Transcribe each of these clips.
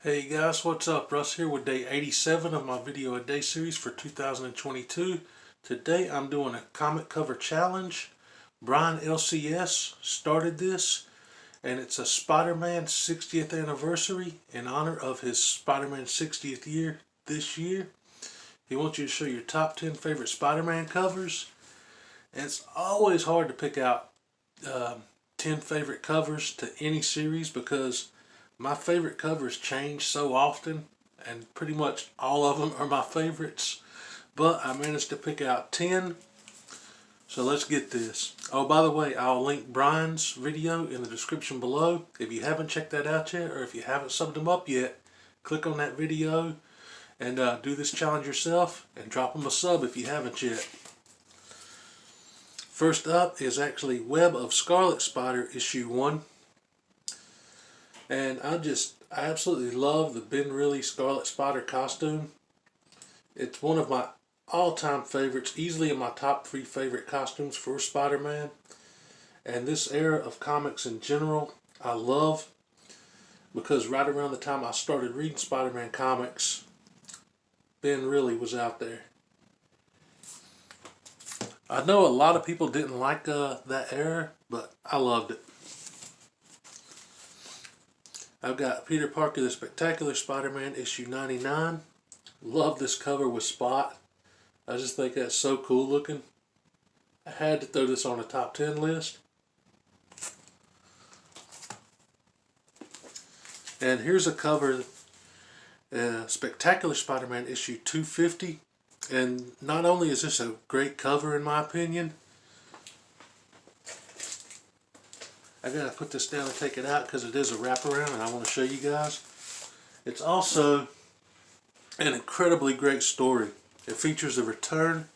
Hey guys, what's up? Russ here with day 87 of my video a day series for 2022. Today I'm doing a comic cover challenge. Brian LCS started this, and it's a Spider-Man 60th anniversary in honor of his Spider-Man 60th year this year. He wants you to show your top 10 favorite Spider-Man covers. And it's always hard to pick out 10 favorite covers to any series because my favorite covers change so often, and pretty much all of them are my favorites. But I managed to pick out 10. So let's get this. Oh, by the way, I'll link Brian's video in the description below. If you haven't checked that out yet, or if you haven't subbed him up yet, click on that video and do this challenge yourself and drop him a sub if you haven't yet. First up is actually Web of Scarlet Spider issue 1. And I absolutely love the Ben Reilly Scarlet Spider costume. It's one of my all-time favorites, easily in my top 3 favorite costumes for Spider-Man. And this era of comics in general, I love, because right around the time I started reading Spider-Man comics, Ben Reilly was out there. I know a lot of people didn't like that era, but I loved it. I've got Peter Parker the Spectacular Spider-Man issue 99. Love this cover with Spot. I just think that's so cool looking. I had to throw this on a top 10 list. And here's a cover, Spectacular Spider-Man issue 250. And not only is this a great cover in my opinion, I gotta put this down and take it out because it is a wraparound and I want to show you guys. It's also an incredibly great story. It features the return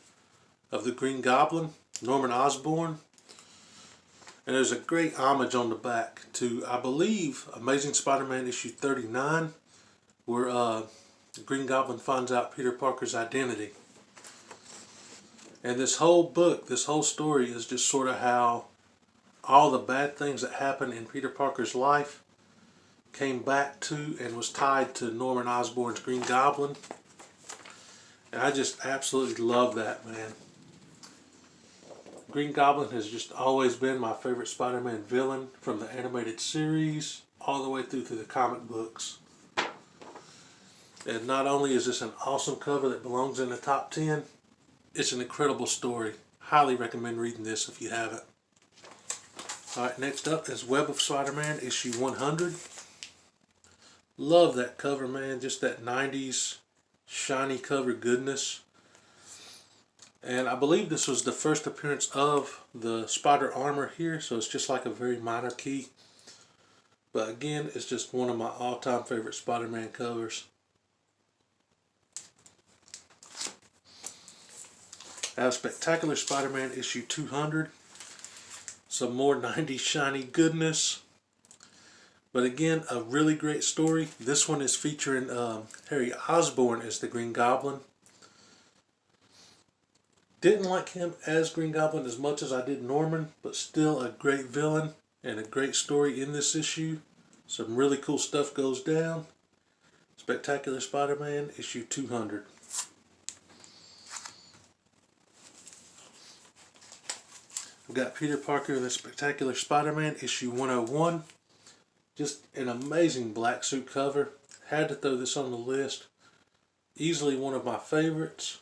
of the Green Goblin, Norman Osborn, and there's a great homage on the back to, I believe, Amazing Spider-Man issue 39, where the Green Goblin finds out Peter Parker's identity. And this whole book, this whole story is just sort of how all the bad things that happened in Peter Parker's life came back to and was tied to Norman Osborn's Green Goblin. And I just absolutely love that, man. Green Goblin has just always been my favorite Spider-Man villain, from the animated series all the way through to the comic books. And not only is this an awesome cover that belongs in the top 10, it's an incredible story. Highly recommend reading this if you haven't. Alright, next up is Web of Spider-Man issue 100. Love that cover, man. Just that 90s shiny cover goodness. And I believe this was the first appearance of the spider armor here, so it's just like a very minor key. But again, it's just one of my all-time favorite Spider-Man covers. I have Spectacular Spider-Man issue 200. Some more 90s shiny goodness. But again, a really great story. This one is featuring Harry Osborn as the Green Goblin. Didn't like him as Green Goblin as much as I did Norman, but still a great villain and a great story in this issue. Some really cool stuff goes down. Spectacular Spider-Man issue 200. We've got Peter Parker the Spectacular Spider-Man issue 101. Just an amazing black suit cover. Had to throw this on the list. Easily one of my favorites.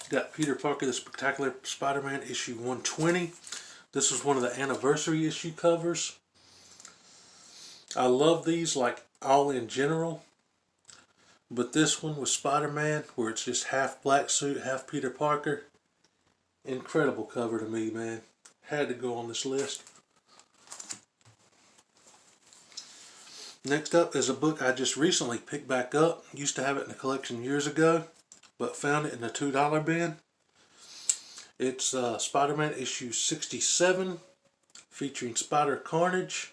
Got Peter Parker the Spectacular Spider-Man issue 120. This was one of the anniversary issue covers. I love these like all in general. But this one with Spider-Man, where it's just half black suit, half Peter Parker. Incredible cover to me, man. Had to go on this list. Next up is a book I just recently picked back up. Used to have it in the collection years ago, but found it in the $2 bin. It's Spider-Man issue 67, featuring Spider Carnage.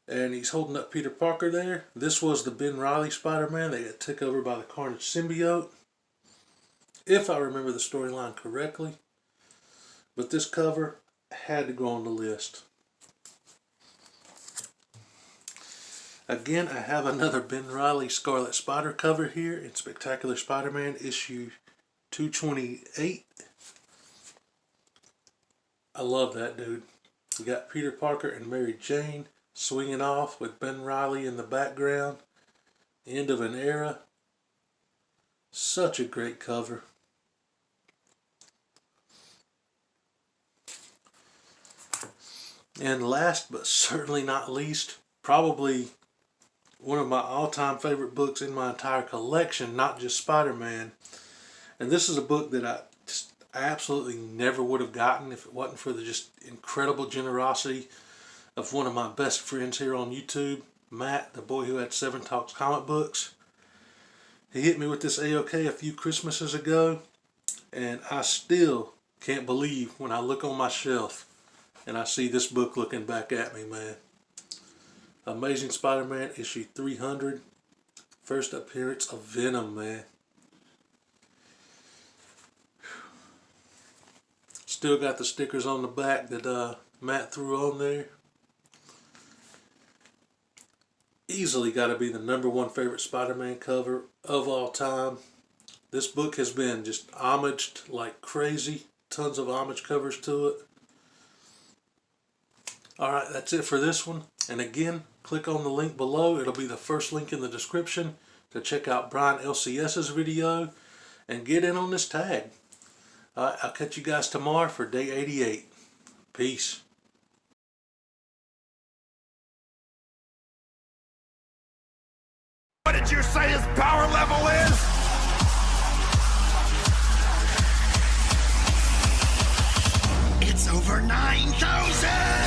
And he's holding up Peter Parker there. This was the Ben Reilly Spider-Man that got taken over by the Carnage symbiote, if I remember the storyline correctly. But this cover, had to go on the list. Again, I have another Ben Reilly Scarlet Spider cover here in Spectacular Spider-Man issue 228. I love that dude. You got Peter Parker and Mary Jane swinging off with Ben Reilly in the background. End of an era. Such a great cover. And last but certainly not least, probably one of my all-time favorite books in my entire collection, not just Spider-Man. And this is a book that I absolutely never would have gotten if it wasn't for the just incredible generosity of one of my best friends here on YouTube, Matt, the boy who had 7 Talks comic books. He hit me with this AOK a few Christmases ago, and I still can't believe when I look on my shelf and I see this book looking back at me, man. Amazing Spider-Man issue 300. First appearance of Venom, man. Still got the stickers on the back that Matt threw on there. Easily got to be the #1 favorite Spider-Man cover of all time. This book has been just homaged like crazy. Tons of homage covers to it. Alright, that's it for this one. And again, click on the link below. It'll be the first link in the description to check out Brian LCS's video and get in on this tag. Alright, I'll catch you guys tomorrow for day 88. Peace. What did you say his power level is? It's over 9,000!